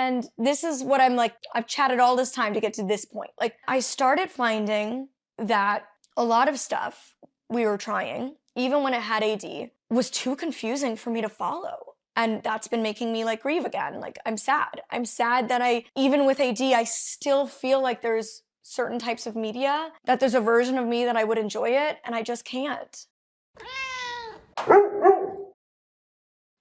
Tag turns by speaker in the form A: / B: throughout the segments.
A: And this is what I'm like, I've chatted all this time to get to this point. Like, I started finding that a lot of stuff we were trying, even when it had AD, was too confusing for me to follow. And that's been making me like grieve again. Like, I'm sad. I'm sad that even with AD, I still feel like there's certain types of media, that there's a version of me that I would enjoy it, and I just can't.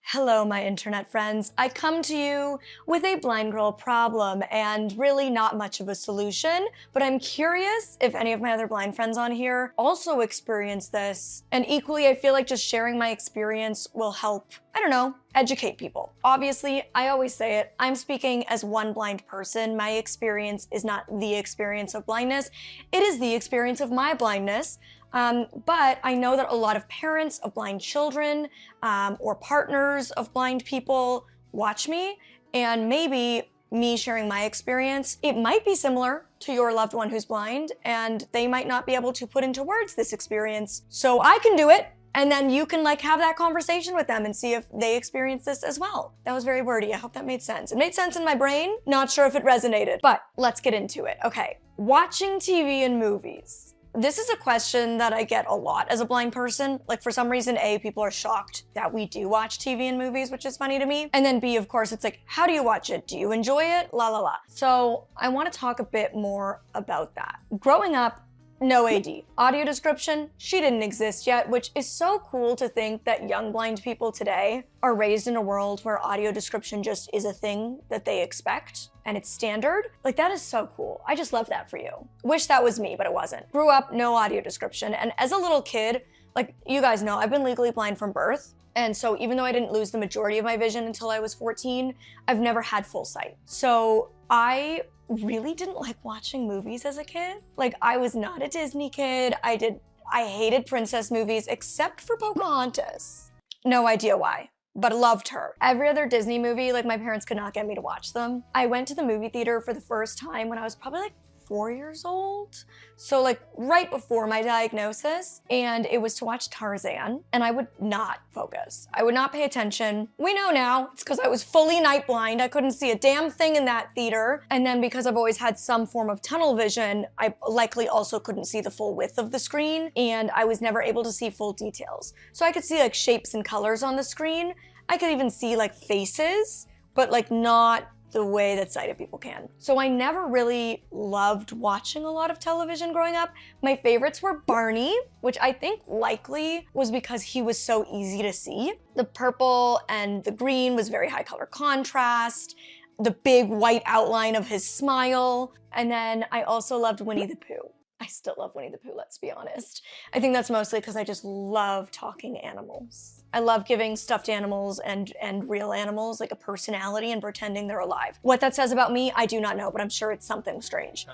A: Hello, my internet friends. I come to you with a blind girl problem and really not much of a solution, but I'm curious if any of my other blind friends on here also experience this. And equally, I feel like just sharing my experience will help, I don't know, educate people. Obviously, I always say it, I'm speaking as one blind person. My experience is not the experience of blindness. It is the experience of my blindness. But I know that a lot of parents of blind children or partners of blind people watch me, and maybe me sharing my experience, it might be similar to your loved one who's blind, and they might not be able to put into words this experience. So I can do it, and then you can like have that conversation with them and see if they experience this as well. That was very wordy. I hope that made sense. It made sense in my brain. Not sure if it resonated, but let's get into it. Okay, watching TV and movies. This is a question that I get a lot as a blind person. Like, for some reason, A, people are shocked that we do watch TV and movies, which is funny to me. And then B, of course, it's like, how do you watch it? Do you enjoy it? La la la. So I want to talk a bit more about that. Growing up, no AD. Audio description, she didn't exist yet, which is so cool to think that young blind people today are raised in a world where audio description just is a thing that they expect and it's standard. Like, that is so cool. I just love that for you. Wish that was me, but it wasn't. Grew up, no audio description. And as a little kid, like you guys know, I've been legally blind from birth. And so even though I didn't lose the majority of my vision until I was 14, I've never had full sight. So I really didn't like watching movies as a kid. Like, I was not a Disney kid. I hated princess movies except for Pocahontas. No idea why, but loved her. Every other Disney movie, like, my parents could not get me to watch them. I went to the movie theater for the first time when I was probably like 4 years old. So like right before my diagnosis, and it was to watch Tarzan, and I would not focus. I would not pay attention. We know now it's because I was fully night blind. I couldn't see a damn thing in that theater. And then because I've always had some form of tunnel vision, I likely also couldn't see the full width of the screen, and I was never able to see full details. So I could see like shapes and colors on the screen. I could even see like faces, but like not the way that sighted people can. So I never really loved watching a lot of television growing up. My favorites were Barney, which I think likely was because he was so easy to see. The purple and the green was very high color contrast, the big white outline of his smile. And then I also loved Winnie the Pooh. I still love Winnie the Pooh, let's be honest. I think that's mostly because I just love talking animals. I love giving stuffed animals and real animals like a personality and pretending they're alive. What that says about me, I do not know, but I'm sure it's something strange.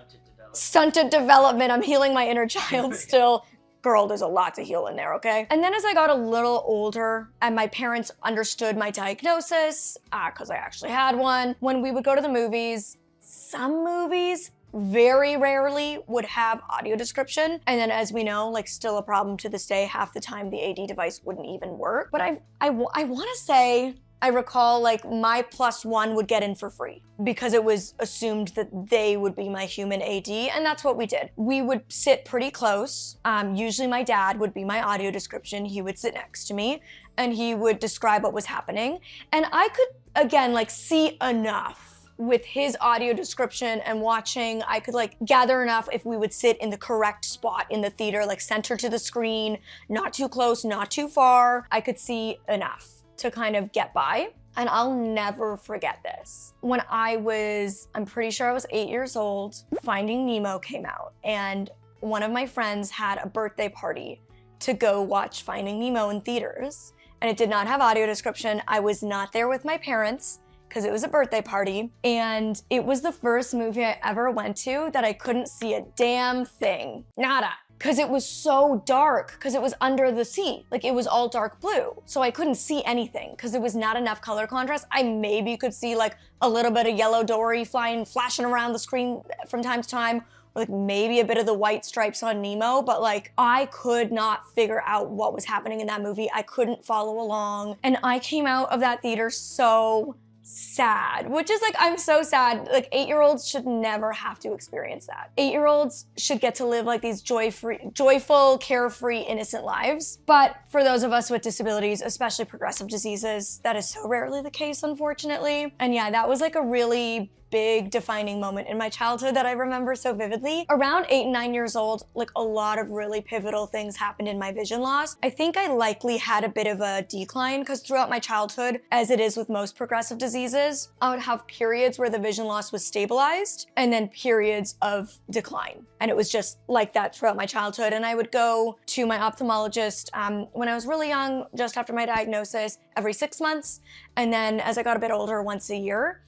A: Stunted development. I'm healing my inner child still. Girl, there's a lot to heal in there, okay? And then as I got a little older and my parents understood my diagnosis, because I actually had one, when we would go to the movies, some movies very rarely would have audio description. And then as we know, like still a problem to this day, half the time the AD device wouldn't even work. But I wanna say, I recall like my +1 would get in for free because it was assumed that they would be my human AD, and that's what we did. We would sit pretty close. Usually my dad would be my audio description. He would sit next to me and he would describe what was happening. And I could, again, like see enough with his audio description and watching. I could like gather enough if we would sit in the correct spot in the theater, like center to the screen, not too close, not too far. I could see enough to kind of get by. And I'll never forget this. When I'm pretty sure I was 8 years old, Finding Nemo came out, and one of my friends had a birthday party to go watch Finding Nemo in theaters, and it did not have audio description. I was not there with my parents because it was a birthday party, and it was the first movie I ever went to that I couldn't see a damn thing. Nada. Because it was so dark, because it was under the sea. Like, it was all dark blue. So I couldn't see anything because there was not enough color contrast. I maybe could see like a little bit of yellow Dory flashing around the screen from time to time, or like maybe a bit of the white stripes on Nemo, but like I could not figure out what was happening in that movie. I couldn't follow along. And I came out of that theater so sad, which is like, I'm so sad. Like 8-year-olds should never have to experience that. 8-year-olds should get to live like these joyful, carefree, innocent lives. But for those of us with disabilities, especially progressive diseases, that is so rarely the case, unfortunately. And yeah, that was like a really big defining moment in my childhood that I remember so vividly. Around 8 and 9 years old, like a lot of really pivotal things happened in my vision loss. I think I likely had a bit of a decline because throughout my childhood, as it is with most progressive diseases, I would have periods where the vision loss was stabilized and then periods of decline. And it was just like that throughout my childhood. And I would go to my ophthalmologist when I was really young, just after my diagnosis, every 6 months. And then as I got a bit older, once a year.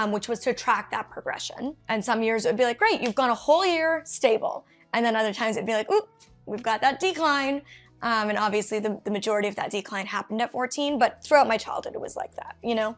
A: Which was to track that progression. And some years it would be like, great, you've gone a whole year stable. And then other times it'd be like, oop, we've got that decline. And obviously the majority of that decline happened at 14, but throughout my childhood it was like that, you know?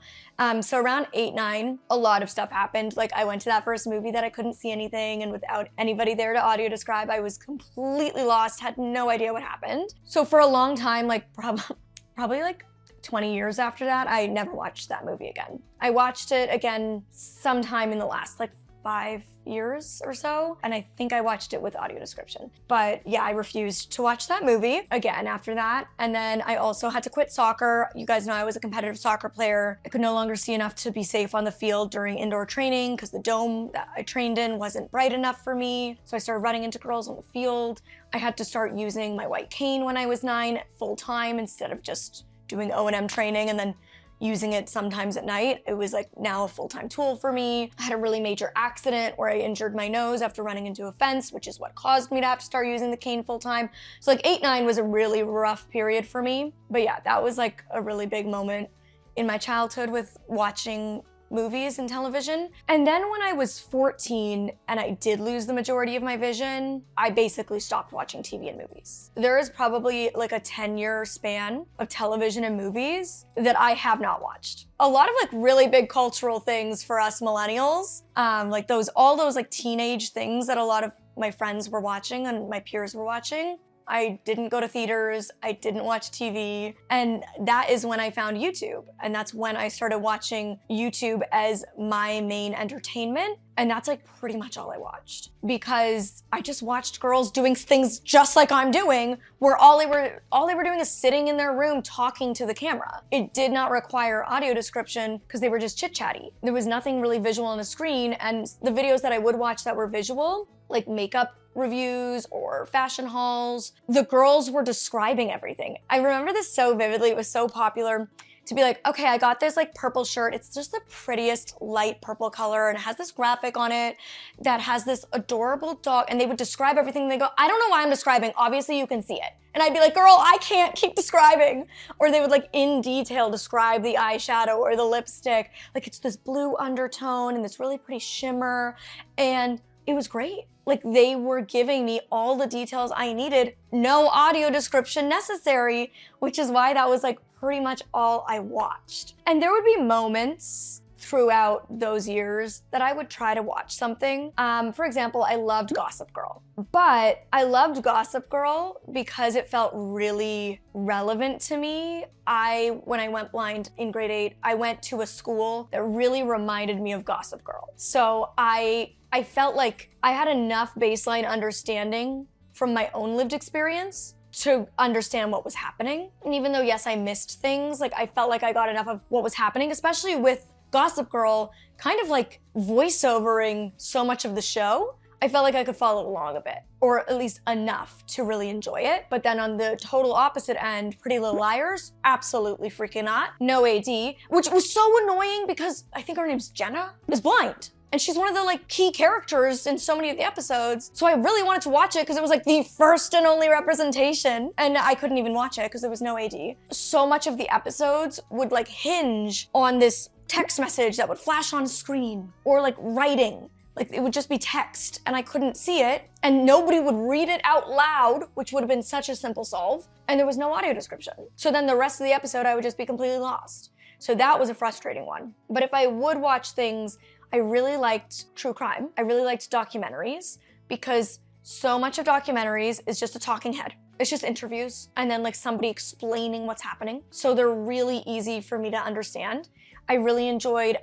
A: So around 8, 9, a lot of stuff happened. Like I went to that first movie that I couldn't see anything, and without anybody there to audio describe, I was completely lost, had no idea what happened. So for a long time, like probably like 20 years after that, I never watched that movie again. I watched it again sometime in the last like 5 years or so, and I think I watched it with audio description. But yeah, I refused to watch that movie again after that. And then I also had to quit soccer. You guys know I was a competitive soccer player. I could no longer see enough to be safe on the field during indoor training because the dome that I trained in wasn't bright enough for me. So I started running into girls on the field. I had to start using my white cane when I was 9 full time instead of just doing O&M training and then using it sometimes at night. It was like now a full-time tool for me. I had a really major accident where I injured my nose after running into a fence, which is what caused me to have to start using the cane full-time. So like 8, 9 was a really rough period for me. But yeah, that was like a really big moment in my childhood with watching movies and television. And then when I was 14 and I did lose the majority of my vision, I basically stopped watching TV and movies. There is probably like a 10-year span of television and movies that I have not watched. A lot of like really big cultural things for us millennials, like all those like teenage things that a lot of my friends were watching and my peers were watching. I didn't go to theaters, I didn't watch TV, and that is when I found YouTube. And that's when I started watching YouTube as my main entertainment. And that's like pretty much all I watched. Because I just watched girls doing things just like I'm doing, where all they were doing is sitting in their room talking to the camera. It did not require audio description because they were just chit-chatty. There was nothing really visual on the screen, and the videos that I would watch that were visual, like makeup reviews or fashion hauls, the girls were describing everything. I remember this so vividly. It was so popular to be like, okay, I got this like purple shirt. It's just the prettiest light purple color and it has this graphic on it that has this adorable dog, and they would describe everything. They go, I don't know why I'm describing. Obviously you can see it. And I'd be like, girl, I can't keep describing. Or they would like in detail describe the eyeshadow or the lipstick. Like it's this blue undertone and this really pretty shimmer. And it was great. Like they were giving me all the details I needed, no audio description necessary, which is why that was like pretty much all I watched. And there would be moments throughout those years that I would try to watch something. For example, I loved Gossip Girl, but I loved Gossip Girl because it felt really relevant to me. When I went blind in grade 8, I went to a school that really reminded me of Gossip Girl. So I felt like I had enough baseline understanding from my own lived experience to understand what was happening. And even though, yes, I missed things, like I felt like I got enough of what was happening, especially with Gossip Girl kind of like voiceovering so much of the show. I felt like I could follow along a bit, or at least enough to really enjoy it. But then on the total opposite end, Pretty Little Liars, absolutely freaking not. No AD, which was so annoying because I think her name's Jenna, is blind. And she's one of the like key characters in so many of the episodes. So I really wanted to watch it because it was like the first and only representation. And I couldn't even watch it because there was no AD. So much of the episodes would like hinge on this text message that would flash on screen, or like writing. Like it would just be text and I couldn't see it, and nobody would read it out loud, which would have been such a simple solve, and there was no audio description. So then the rest of the episode I would just be completely lost. So that was a frustrating one. But if I would watch things, I really liked true crime. I really liked documentaries because so much of documentaries is just a talking head. It's just interviews and then like somebody explaining what's happening. So they're really easy for me to understand. I really enjoyed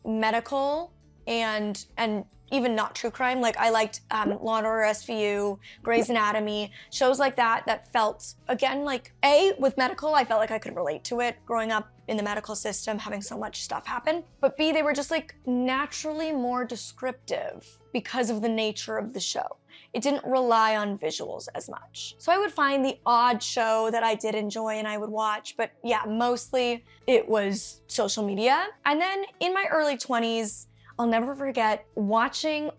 A: medical and even not true crime. Like I liked Law and Order SVU, Grey's Anatomy, shows like that that felt, again, like with medical, I felt like I could relate to it growing up in the medical system, having so much stuff happen. But B, they were just like naturally more descriptive because of the nature of the show. It didn't rely on visuals as much. So I would find the odd show that I did enjoy and I would watch, but yeah, mostly it was social media. And then in my early 20s, I'll never forget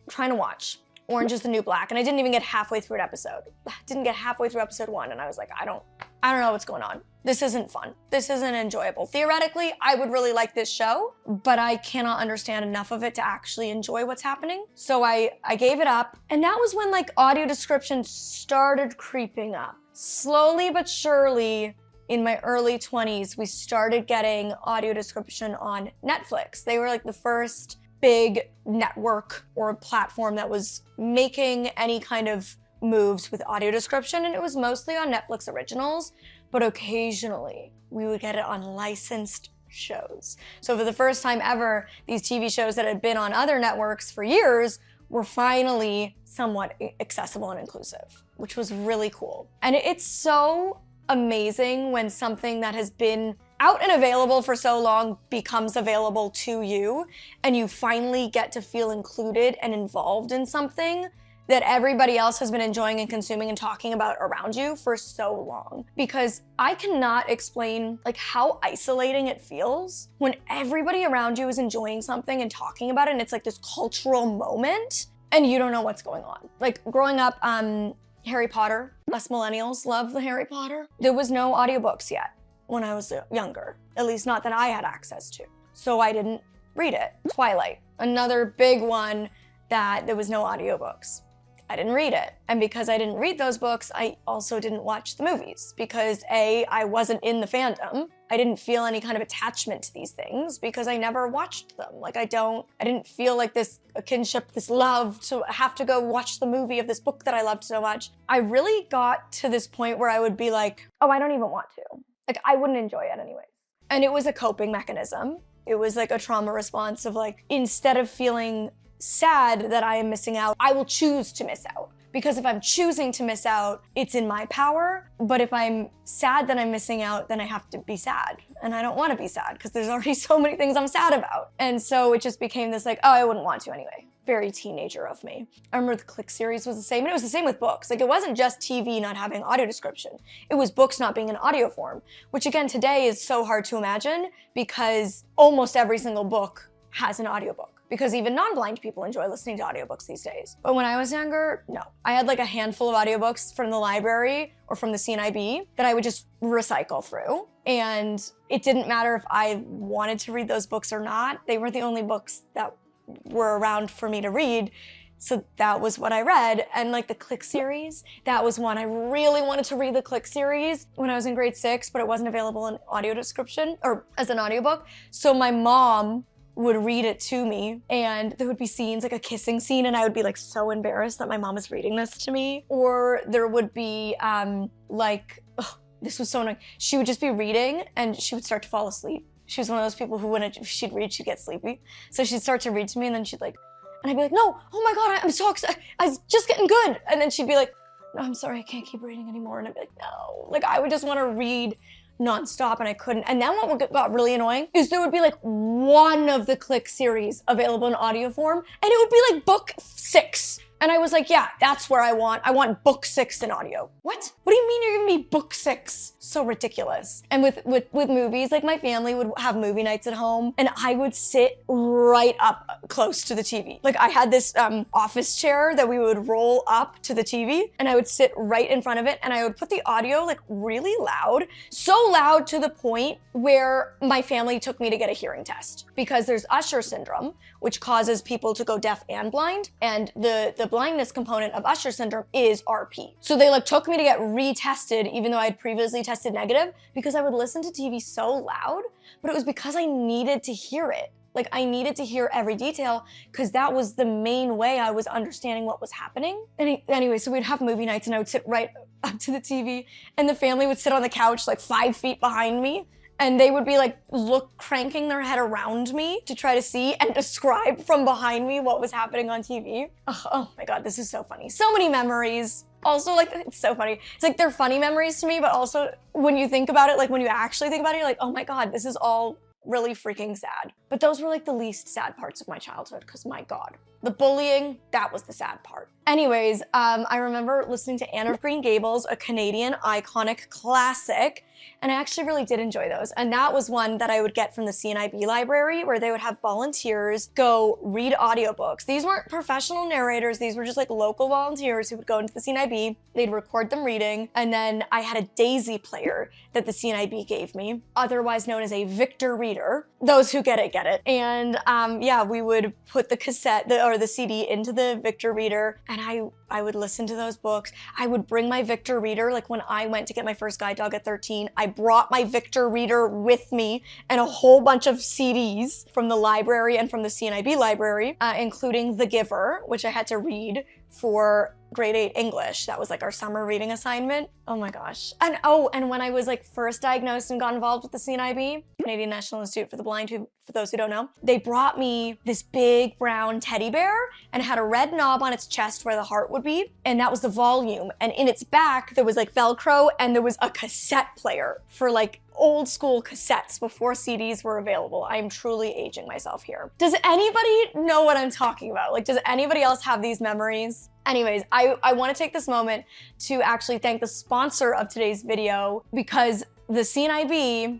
A: trying to watch Orange is the New Black, and I didn't even get halfway through an episode. Didn't get halfway through episode 1, and I was like, I don't know what's going on. This isn't fun. This isn't enjoyable. Theoretically, I would really like this show, but I cannot understand enough of it to actually enjoy what's happening. So I gave it up, and that was when like audio description started creeping up. Slowly but surely, in my early 20s, we started getting audio description on Netflix. They were like the first big network or platform that was making any kind of moves with audio description, and it was mostly on Netflix originals, but occasionally we would get it on licensed shows. So for the first time ever, these TV shows that had been on other networks for years were finally somewhat accessible and inclusive, which was really cool. And it's so amazing when something that has been out and available for so long becomes available to you, and you finally get to feel included and involved in something that everybody else has been enjoying and consuming and talking about around you for so long. Because I cannot explain like how isolating it feels when everybody around you is enjoying something and talking about it, and it's like this cultural moment and you don't know what's going on. Like growing up, Harry Potter, us millennials love the Harry Potter. There was no audiobooks yet when I was younger, at least not that I had access to. So I didn't read it. Twilight, another big one that there was no audiobooks. I didn't read it. And because I didn't read those books, I also didn't watch the movies because A, I wasn't in the fandom. I didn't feel any kind of attachment to these things because I never watched them. Like I didn't feel like this kinship, this love to have to go watch the movie of this book that I loved so much. I really got to this point where I would be like, oh, I don't even want to. Like I wouldn't enjoy it anyways. And it was a coping mechanism. It was like a trauma response of like, instead of feeling sad that I am missing out, I will choose to miss out. Because if I'm choosing to miss out, it's in my power. But if I'm sad that I'm missing out, then I have to be sad. And I don't want to be sad because there's already so many things I'm sad about. And so it just became this like, oh, I wouldn't want to anyway. Very teenager of me. I remember the Click series was the same, and it was the same with books. Like it wasn't just TV not having audio description. It was books not being in audio form, which again today is so hard to imagine because almost every single book has an audiobook. Because even non-blind people enjoy listening to audiobooks these days. But when I was younger, no. I had like a handful of audiobooks from the library or from the CNIB that I would just recycle through. And it didn't matter if I wanted to read those books or not. They were the only books that were around for me to read. So that was what I read. And like the Click series, that was one. I really wanted to read the Click series when I was in grade 6, but it wasn't available in audio description or as an audiobook. So my mom would read it to me, and there would be scenes like a kissing scene, and I would be like so embarrassed that my mom is reading this to me. Or there would be this was so annoying. She would just be reading and she would start to fall asleep. She was one of those people who when she'd read, she'd get sleepy. So she'd start to read to me and then she'd like, and I'd be like, no, oh my God, I'm so excited. I was just getting good. And then she'd be like, no, I'm sorry, I can't keep reading anymore. And I'd be like, no. Like I would just want to read nonstop and I couldn't. And then what got really annoying is there would be like one of the Click series available in audio form and it would be like book 6. And I was like, yeah, that's where I want book 6 in audio. What? What do you mean you're giving me book 6? So ridiculous. And with movies, like my family would have movie nights at home and I would sit right up close to the TV. Like I had this office chair that we would roll up to the TV and I would sit right in front of it and I would put the audio like really loud, so loud to the point where my family took me to get a hearing test because there's Usher syndrome, which causes people to go deaf and blind. And the blindness component of Usher syndrome is RP. So they like took me to get retested even though I had previously tested negative because I would listen to TV so loud, but it was because I needed to hear it. Like I needed to hear every detail because that was the main way I was understanding what was happening. And anyway, so we'd have movie nights and I would sit right up to the TV and the family would sit on the couch like 5 feet behind me and they would be like cranking their head around me to try to see and describe from behind me what was happening on TV. Oh my God, this is so funny. So many memories. Also, like, it's so funny. It's like they're funny memories to me, but also when you think about it, like when you actually think about it, you're like, oh my God, this is all really freaking sad. But those were like the least sad parts of my childhood, because my God. The bullying, that was the sad part. Anyways, I remember listening to Anne of Green Gables, a Canadian iconic classic, and I actually really did enjoy those. And that was one that I would get from the CNIB library, where they would have volunteers go read audiobooks. These weren't professional narrators, these were just like local volunteers who would go into the CNIB, they'd record them reading, and then I had a Daisy player that the CNIB gave me, otherwise known as a Victor Reader. Those who get it, get it. And yeah, we would put the cassette, or the CD into the Victor Reader, and I would listen to those books. I would bring my Victor Reader, like when I went to get my first guide dog at 13, I brought my Victor Reader with me and a whole bunch of CDs from the library and from the CNIB library, including The Giver, which I had to read for grade 8 English. That was like our summer reading assignment. Oh my gosh. And and when I was like first diagnosed and got involved with the CNIB, Canadian National Institute for the Blind, who, for those who don't know, they brought me this big brown teddy bear and had a red knob on its chest where the heart would be, and that was the volume. And in its back, there was like Velcro, and there was a cassette player for like old school cassettes before CDs were available. I am truly aging myself here. Does anybody know what I'm talking about? Like, does anybody else have these memories? Anyways, I want to take this moment to actually thank the sponsor of today's video, because the CNIB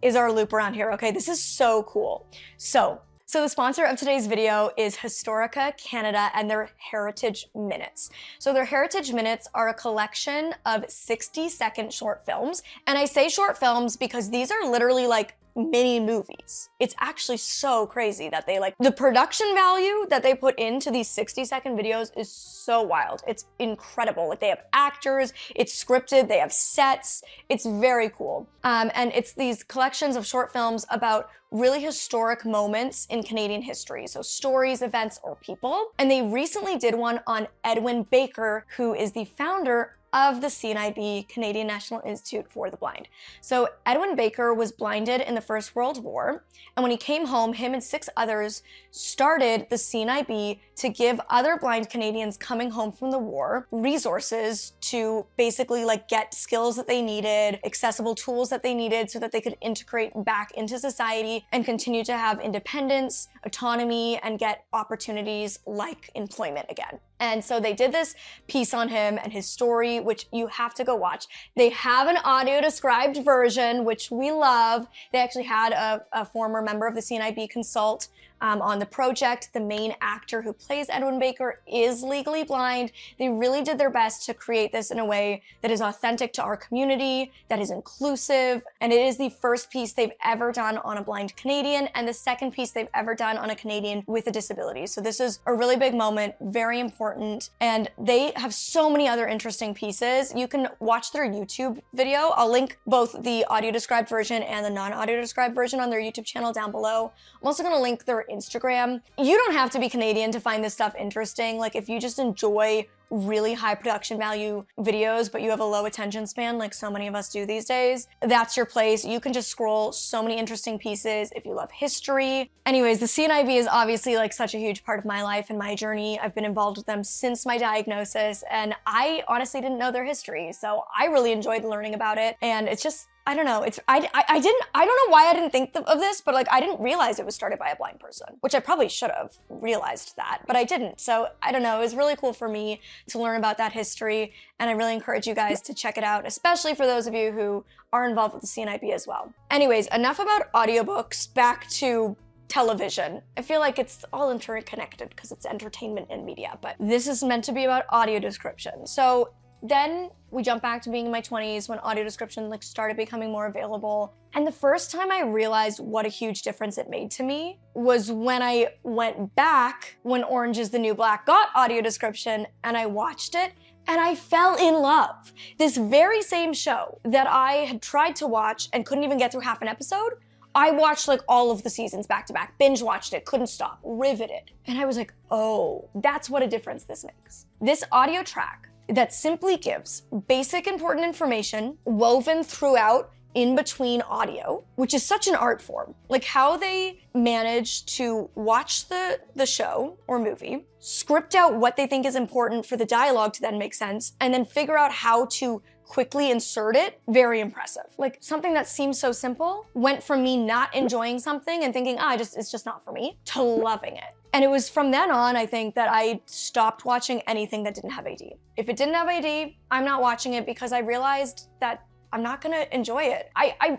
A: is our loop around here, okay? This is so cool. So the sponsor of today's video is Historica Canada and their Heritage Minutes. So their Heritage Minutes are a collection of 60-second short films. And I say short films because these are literally like mini movies. It's actually so crazy that they the production value that they put into these 60-second videos is so wild. It's incredible. Like, they have actors, it's scripted, they have sets. It's very cool. And it's these collections of short films about really historic moments in Canadian history. So stories, events, or people. And they recently did one on Edwin Baker, who is the founder of the CNIB, Canadian National Institute for the Blind. So Edwin Baker was blinded in the First World War, and when he came home, him and 6 others started the CNIB to give other blind Canadians coming home from the war resources to basically get skills that they needed, accessible tools that they needed so that they could integrate back into society and continue to have independence, autonomy, and get opportunities like employment again. And so they did this piece on him and his story, which you have to go watch. They have an audio described version, which we love. They actually had a former member of the CNIB consult on the project. The main actor who plays Edwin Baker is legally blind. They really did their best to create this in a way that is authentic to our community, that is inclusive, and it is the first piece they've ever done on a blind Canadian, and the second piece they've ever done on a Canadian with a disability. So this is a really big moment, very important, and they have so many other interesting pieces. You can watch their YouTube video. I'll link both the audio described version and the non-audio described version on their YouTube channel down below. I'm also gonna link their Instagram. You don't have to be Canadian to find this stuff interesting. Like, if you just enjoy really high production value videos, but you have a low attention span like so many of us do these days, that's your place. You can just scroll so many interesting pieces if you love history. Anyways, the CNIB is obviously such a huge part of my life and my journey. I've been involved with them since my diagnosis, and I honestly didn't know their history, so I really enjoyed learning about it. And it's just, I don't know, I don't know why I didn't think of this, but I didn't realize it was started by a blind person, which I probably should have realized that, but I didn't. So I don't know, it was really cool for me to learn about that history, and I really encourage you guys to check it out, especially for those of you who are involved with the CNIB as well. Anyways, enough about audiobooks, back to television. I feel like it's all interconnected because it's entertainment and media, but this is meant to be about audio description. So then we jump back to being in my 20s when audio description started becoming more available. And the first time I realized what a huge difference it made to me was when I went back when Orange is the New Black got audio description, and I watched it and I fell in love. This very same show that I had tried to watch and couldn't even get through half an episode, I watched all of the seasons back to back, binge watched it, couldn't stop, riveted. And I was like, oh, that's what a difference this makes. This audio track that simply gives basic important information woven throughout in between audio, which is such an art form. Like how they manage to watch the show or movie, script out what they think is important for the dialogue to then make sense, and then figure out how to quickly insert it, very impressive. Like something that seems so simple went from me not enjoying something and thinking, it's just not for me, to loving it. And it was from then on, I think, that I stopped watching anything that didn't have AD. If it didn't have AD, I'm not watching it because I realized that I'm not gonna enjoy it.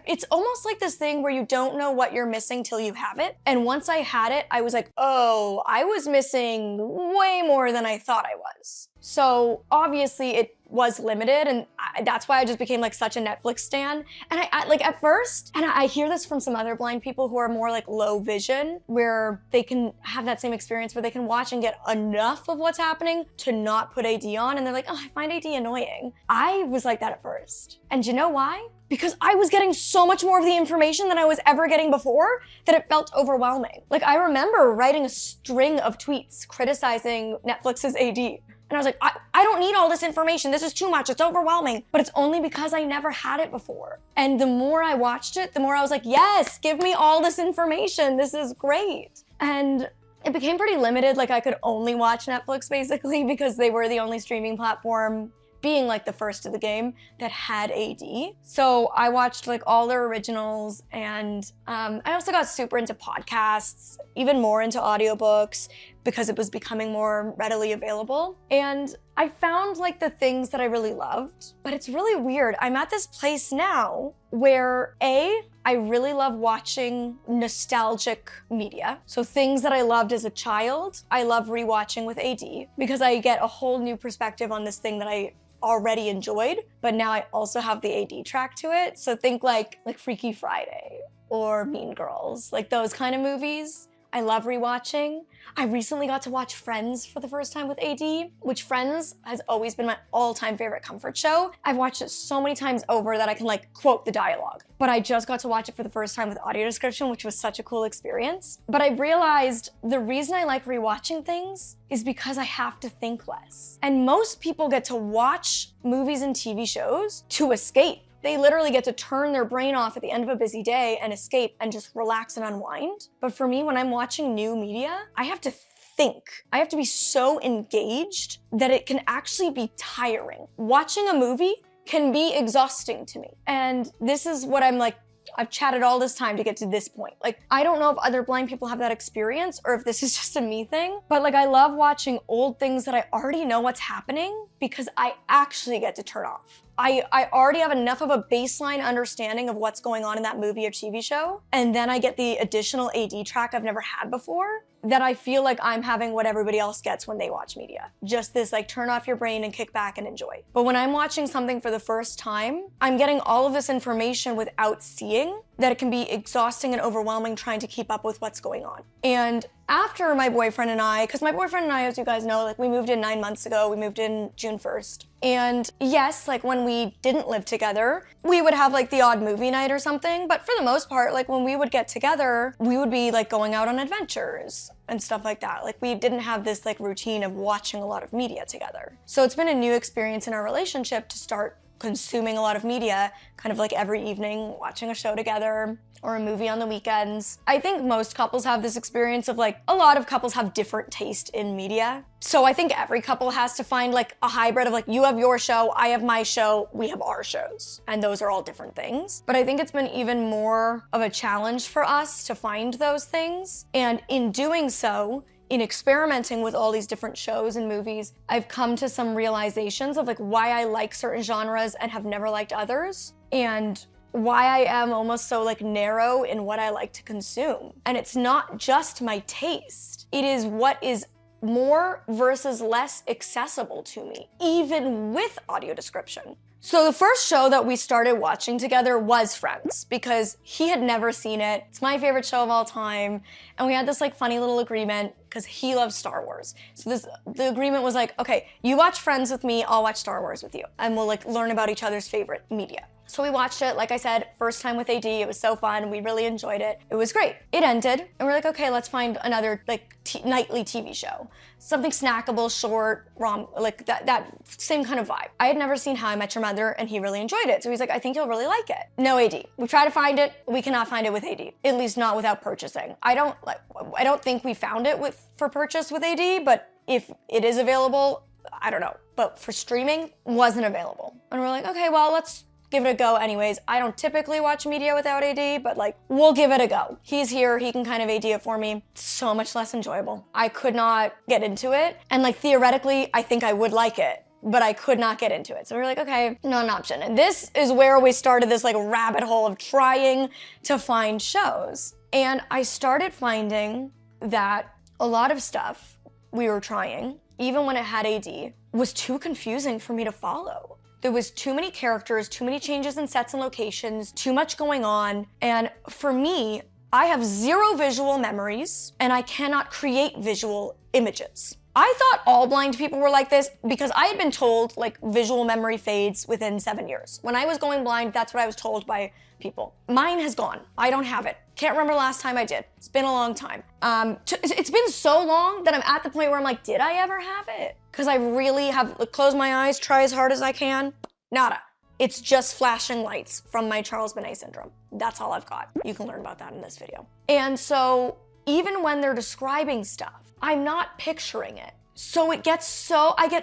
A: It's almost like this thing where you don't know what you're missing till you have it. And once I had it, I was like, oh, I was missing way more than I thought I was. So obviously it was limited, and that's why I just became like such a Netflix stan. And I like at first, and I hear this from some other blind people who are more like low vision, where they can have that same experience where they can watch and get enough of what's happening to not put AD on, and they're like, oh, I find AD annoying. I was like that at first. And you know why? Because I was getting so much more of the information than I was ever getting before that it felt overwhelming. Like I remember writing a string of tweets criticizing Netflix's AD. And I was like, I don't need all this information. This is too much. It's overwhelming. But it's only because I never had it before. And the more I watched it, the more I was like, yes, give me all this information. This is great. And it became pretty limited. Like I could only watch Netflix basically because they were the only streaming platform, being like the first of the game, that had AD. So I watched like all their originals, and I also got super into podcasts, even more into audiobooks because it was becoming more readily available. And I found like the things that I really loved, but it's really weird. I'm at this place now where I really love watching nostalgic media. So things that I loved as a child, I love rewatching with AD because I get a whole new perspective on this thing that I already enjoyed, but now I also have the AD track to it. So think like Freaky Friday or Mean Girls, like those kind of movies. I love rewatching. I recently got to watch Friends for the first time with AD, which Friends has always been my all-time favorite comfort show. I've watched it so many times over that I can like quote the dialogue. But I just got to watch it for the first time with audio description, which was such a cool experience. But I realized the reason I like rewatching things is because I have to think less. And most people get to watch movies and TV shows to escape. They literally get to turn their brain off at the end of a busy day and escape and just relax and unwind. But for me, when I'm watching new media, I have to think. I have to be so engaged that it can actually be tiring. Watching a movie can be exhausting to me. And this is what I'm like, I've chatted all this time to get to this point. Like, I don't know if other blind people have that experience or if this is just a me thing, but like I love watching old things that I already know what's happening because I actually get to turn off. I already have enough of a baseline understanding of what's going on in that movie or TV show, and then I get the additional AD track I've never had before, that I feel like I'm having what everybody else gets when they watch media. Just this like turn off your brain and kick back and enjoy. But when I'm watching something for the first time, I'm getting all of this information without seeing, that it can be exhausting and overwhelming trying to keep up with what's going on. And after my boyfriend and I, because my boyfriend and I, as you guys know, like we moved in 9 months ago, we moved in June 1st. And yes, like when we didn't live together, we would have like the odd movie night or something, but for the most part, like when we would get together, we would be like going out on adventures and stuff like that. Like we didn't have this like routine of watching a lot of media together. So it's been a new experience in our relationship to start consuming a lot of media, kind of like every evening, watching a show together or a movie on the weekends. I think most couples have this experience of like, a lot of couples have different taste in media. So I think every couple has to find like a hybrid of like, you have your show, I have my show, we have our shows. And those are all different things. But I think it's been even more of a challenge for us to find those things. And in doing so, in experimenting with all these different shows and movies, I've come to some realizations of like why I like certain genres and have never liked others, and why I am almost so like narrow in what I like to consume. And it's not just my taste, it is what is more versus less accessible to me, even with audio description. So the first show that we started watching together was Friends, because he had never seen it. It's my favorite show of all time. And we had this like funny little agreement because he loves Star Wars. So the agreement was like, okay, you watch Friends with me, I'll watch Star Wars with you. And we'll like learn about each other's favorite media. So we watched it, like I said, first time with AD, it was so fun, we really enjoyed it. It was great. It ended, and we're like, okay, let's find another like nightly TV show. Something snackable, short, like that same kind of vibe. I had never seen How I Met Your Mother, and he really enjoyed it. So he's like, I think you'll really like it. No AD. We try to find it, we cannot find it with AD. At least not without purchasing. I don't think we found it for purchase with AD, but if it is available, I don't know. But for streaming, wasn't available. And we're like, okay, well, let's give it a go anyways. I don't typically watch media without AD, but like, we'll give it a go. He's here, he can kind of AD it for me. So much less enjoyable. I could not get into it. And like, theoretically, I think I would like it, but I could not get into it. So we were like, okay, not an option. And this is where we started this like rabbit hole of trying to find shows. And I started finding that a lot of stuff we were trying, even when it had AD, was too confusing for me to follow. There was too many characters, too many changes in sets and locations, too much going on. And for me, I have zero visual memories and I cannot create visual images. I thought all blind people were like this because I had been told like visual memory fades within 7 years. When I was going blind, that's what I was told by people. Mine has gone. I don't have it. Can't remember last time I did. It's been a long time. It's been so long that I'm at the point where I'm like, did I ever have it? Because I really have closed my eyes, try as hard as I can. Nada. It's just flashing lights from my Charles Bonnet syndrome. That's all I've got. You can learn about that in this video. And so even when they're describing stuff, I'm not picturing it. So I get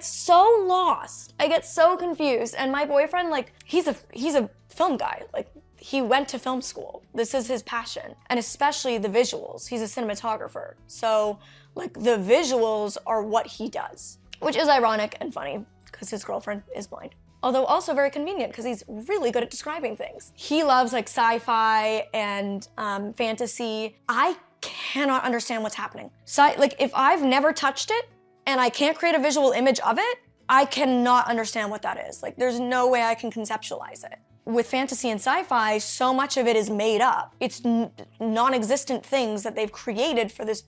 A: so lost. I get so confused. And my boyfriend, like, he's a film guy. Like, he went to film school. This is his passion. And especially the visuals. He's a cinematographer. So like the visuals are what he does, which is ironic and funny because his girlfriend is blind. Although also very convenient because he's really good at describing things. He loves like sci-fi and fantasy. I cannot understand what's happening. So like if I've never touched it and I can't create a visual image of it, I cannot understand what that is. Like there's no way I can conceptualize it. With fantasy and sci-fi, so much of it is made up. It's non-existent things that they've created for this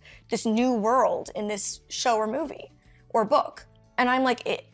A: new world in this show or movie or book. And I'm like,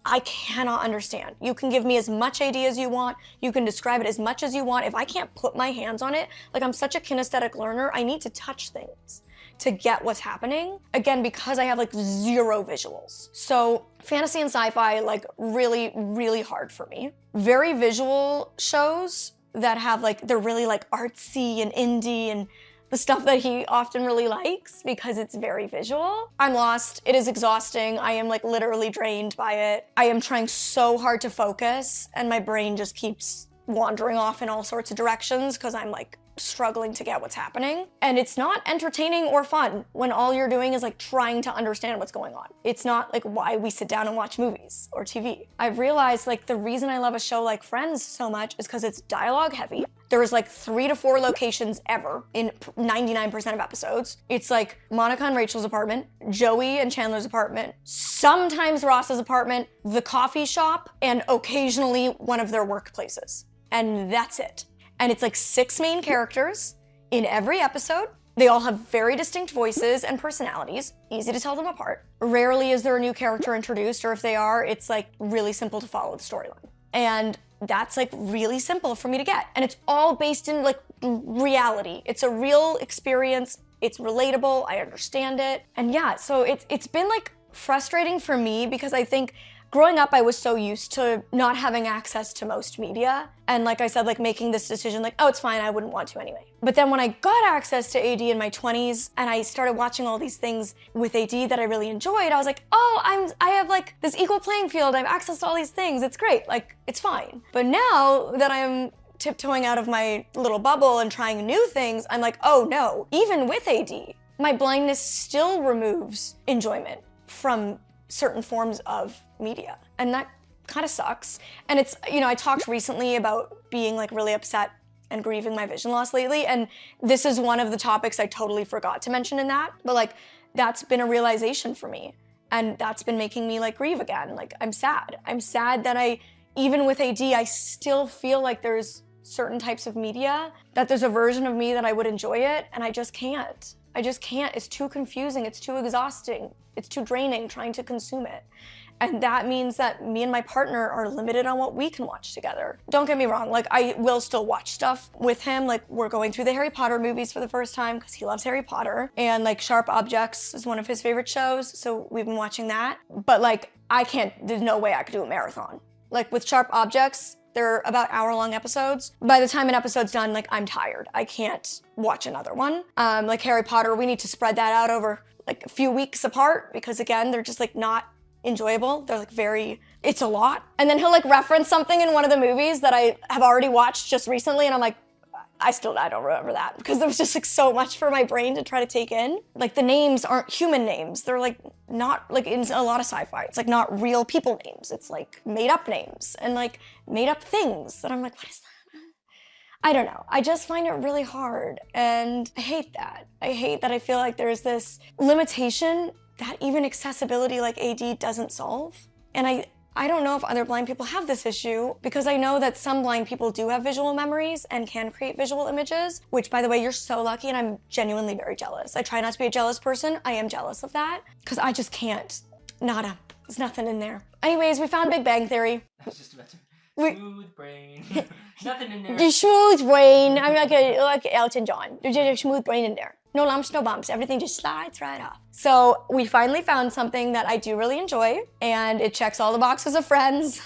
A: I cannot understand. You can give me as much AD as you want. You can describe it as much as you want. If I can't put my hands on it, like I'm such a kinesthetic learner, I need to touch things to get what's happening. Again, because I have like zero visuals. So fantasy and sci-fi, like really, really hard for me. Very visual shows that have like, they're really like artsy and indie and the stuff that he often really likes because it's very visual. I'm lost. It is exhausting. I am like literally drained by it. I am trying so hard to focus and my brain just keeps wandering off in all sorts of directions because I'm like struggling to get what's happening. And it's not entertaining or fun when all you're doing is like trying to understand what's going on. It's not like why we sit down and watch movies or TV. I've realized like the reason I love a show like Friends so much is because it's dialogue heavy. There is like 3 to 4 locations ever in 99% of episodes. It's like Monica and Rachel's apartment, Joey and Chandler's apartment, sometimes Ross's apartment, the coffee shop, and occasionally one of their workplaces. And that's it. And it's like 6 main characters in every episode. They all have very distinct voices and personalities, easy to tell them apart. Rarely is there a new character introduced, or if they are, it's like really simple to follow the storyline. And that's like really simple for me to get. And it's all based in like reality. It's a real experience. It's relatable. I understand it. And yeah, so it's been like frustrating for me because I think growing up, I was so used to not having access to most media. And like I said, like making this decision like, oh, it's fine, I wouldn't want to anyway. But then when I got access to AD in my 20s and I started watching all these things with AD that I really enjoyed, I was like, oh, I have like this equal playing field. I have access to all these things. It's great, like it's fine. But now that I'm tiptoeing out of my little bubble and trying new things, I'm like, oh no, even with AD, my blindness still removes enjoyment from certain forms of media. And that kind of sucks. And it's, you know, I talked recently about being like really upset and grieving my vision loss lately. And this is one of the topics I totally forgot to mention in that. But like, that's been a realization for me. And that's been making me like grieve again. Like, I'm sad. I'm sad that even with AD, I still feel like there's certain types of media, that there's a version of me that I would enjoy it. And I just can't. I just can't. It's too confusing. It's too exhausting. It's too draining trying to consume it. And that means that me and my partner are limited on what we can watch together. Don't get me wrong, like I will still watch stuff with him. Like we're going through the Harry Potter movies for the first time because he loves Harry Potter. And like Sharp Objects is one of his favorite shows, so we've been watching that. But like there's no way I could do a marathon. Like with Sharp Objects, they're about hour-long episodes. By the time an episode's done, like I'm tired. I can't watch another one. Like Harry Potter, we need to spread that out over like a few weeks apart because again, they're just like not enjoyable. They're like it's a lot. And then he'll like reference something in one of the movies that I have already watched just recently and I'm like, I don't remember that because there was just like so much for my brain to try to take in. Like the names aren't human names. They're like not like in a lot of sci-fi. It's like not real people names. It's like made up names and like made up things. And I'm like, what is that? I don't know. I just find it really hard and I hate that. I feel like there's this limitation that even accessibility like AD doesn't solve. And I don't know if other blind people have this issue because I know that some blind people do have visual memories and can create visual images, which by the way, you're so lucky and I'm genuinely very jealous. I try not to be a jealous person. I am jealous of that because I just can't. Nada. There's nothing in there. Anyways, we found Big Bang Theory.
B: I was just about to. Smooth brain. Nothing in there.
A: The smooth brain. I'm like Elton John. There's just a smooth brain in there. No lumps, no bumps. Everything just slides right off. So we finally found something that I do really enjoy, and it checks all the boxes of Friends.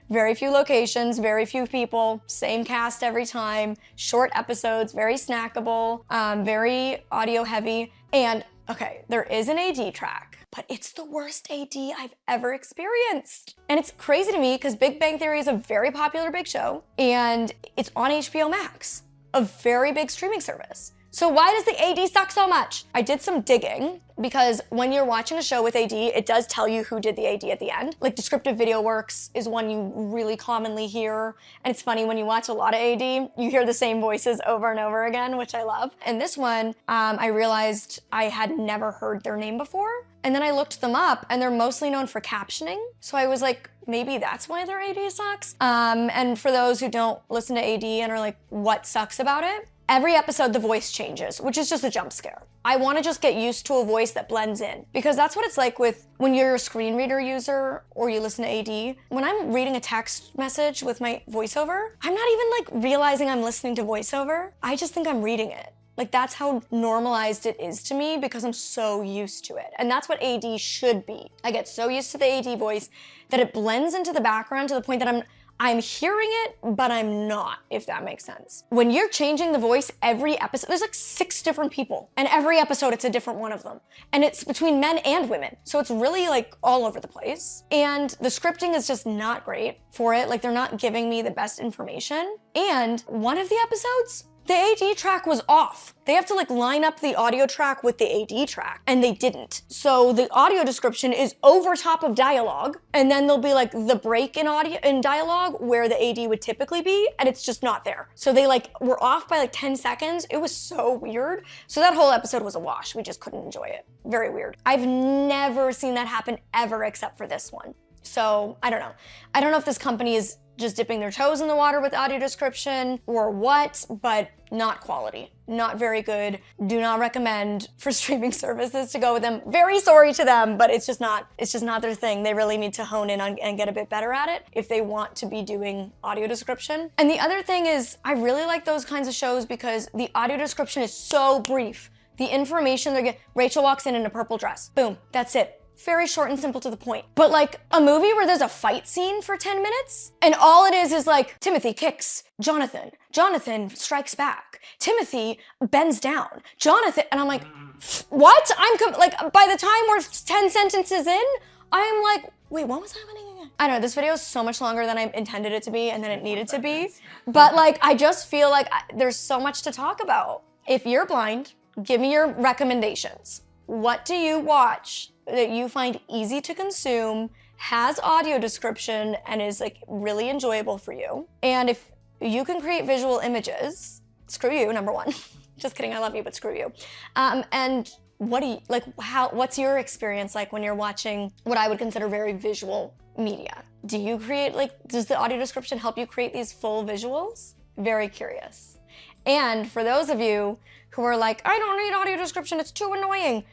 A: Very few locations, very few people, same cast every time, short episodes, very snackable, very audio heavy. And okay, there is an AD track, but it's the worst AD I've ever experienced. And it's crazy to me because Big Bang Theory is a very popular big show, and it's on HBO Max, a very big streaming service. So why does the AD suck so much? I did some digging because when you're watching a show with AD, it does tell you who did the AD at the end. Like descriptive video works is one you really commonly hear. And it's funny when you watch a lot of AD, you hear the same voices over and over again, which I love. And this one, I realized I had never heard their name before. And then I looked them up and they're mostly known for captioning. So I was like, maybe that's why their AD sucks. And for those who don't listen to AD and are like, what sucks about it? Every episode, the voice changes, which is just a jump scare. I want to just get used to a voice that blends in because that's what it's like with when you're a screen reader user or you listen to AD. When I'm reading a text message with my voiceover, I'm not even like realizing I'm listening to voiceover. I just think I'm reading it. Like that's how normalized it is to me because I'm so used to it. And that's what AD should be. I get so used to the AD voice that it blends into the background to the point that I'm hearing it, but I'm not, if that makes sense. When you're changing the voice every episode, there's like 6 different people, and every episode it's a different one of them. And it's between men and women. So it's really like all over the place. And the scripting is just not great for it. Like they're not giving me the best information. And one of the episodes, the AD track was off. They have to like line up the audio track with the AD track, and they didn't. So the audio description is over top of dialogue, and then there'll be like the break in dialogue where the AD would typically be, and it's just not there. So they like were off by like 10 seconds. It was so weird. So that whole episode was a wash. We just couldn't enjoy it. Very weird. I've never seen that happen ever except for this one. So I don't know. I don't know if this company is just dipping their toes in the water with audio description or what, but not quality, not very good. Do not recommend for streaming services to go with them. Very sorry to them, but it's just not their thing. They really need to hone in on and get a bit better at it if they want to be doing audio description. And the other thing is I really like those kinds of shows because the audio description is so brief. The information they're getting, Rachel walks in a purple dress. Boom, that's it. Very short and simple to the point. But like a movie where there's a fight scene for 10 minutes and all it is like Timothy kicks Jonathan. Jonathan strikes back. Timothy bends down. Jonathan, and I'm like, what? Like by the time we're 10 sentences in, I'm like, wait, what was happening again? I don't know, this video is so much longer than I intended it to be and than it needed to be. But like, I just feel like there's so much to talk about. If you're blind, give me your recommendations. What do you watch that you find easy to consume, has audio description, and is like really enjoyable for you? And if you can create visual images, screw you, number one. Just kidding, I love you, but screw you. And what do you, like, what's your experience like when you're watching what I would consider very visual media? Do you create, like, does the audio description help you create these full visuals? Very curious. And for those of you who are like, I don't need audio description, it's too annoying.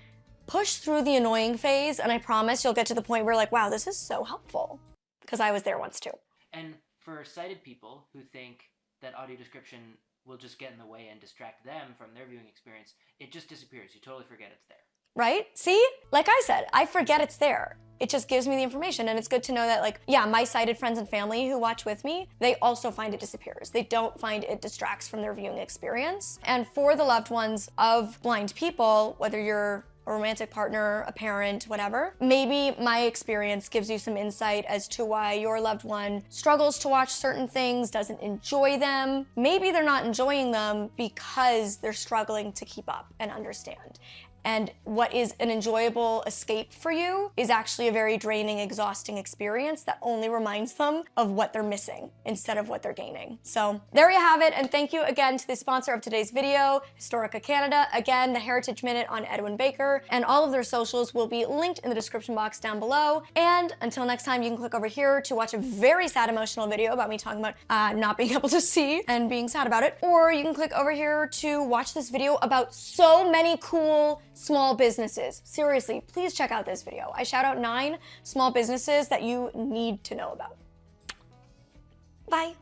A: push through the annoying phase, and I promise you'll get to the point where like, wow, this is so helpful. Because I was there once too.
B: And for sighted people who think that audio description will just get in the way and distract them from their viewing experience, it just disappears. You totally forget it's there.
A: Right? See? Like I said, I forget it's there. It just gives me the information, and it's good to know that, like, yeah, my sighted friends and family who watch with me, they also find it disappears. They don't find it distracts from their viewing experience. And for the loved ones of blind people, whether you're a romantic partner, a parent, whatever, maybe my experience gives you some insight as to why your loved one struggles to watch certain things, doesn't enjoy them. Maybe they're not enjoying them because they're struggling to keep up and understand. And what is an enjoyable escape for you is actually a very draining, exhausting experience that only reminds them of what they're missing instead of what they're gaining. So there you have it, and thank you again to the sponsor of today's video, Historica Canada. Again, the Heritage Minute on Edwin Baker, and all of their socials will be linked in the description box down below. And until next time, you can click over here to watch a very sad emotional video about me talking about not being able to see and being sad about it, or you can click over here to watch this video about so many cool small businesses. Seriously, please check out this video. I shout out 9 small businesses that you need to know about. Bye.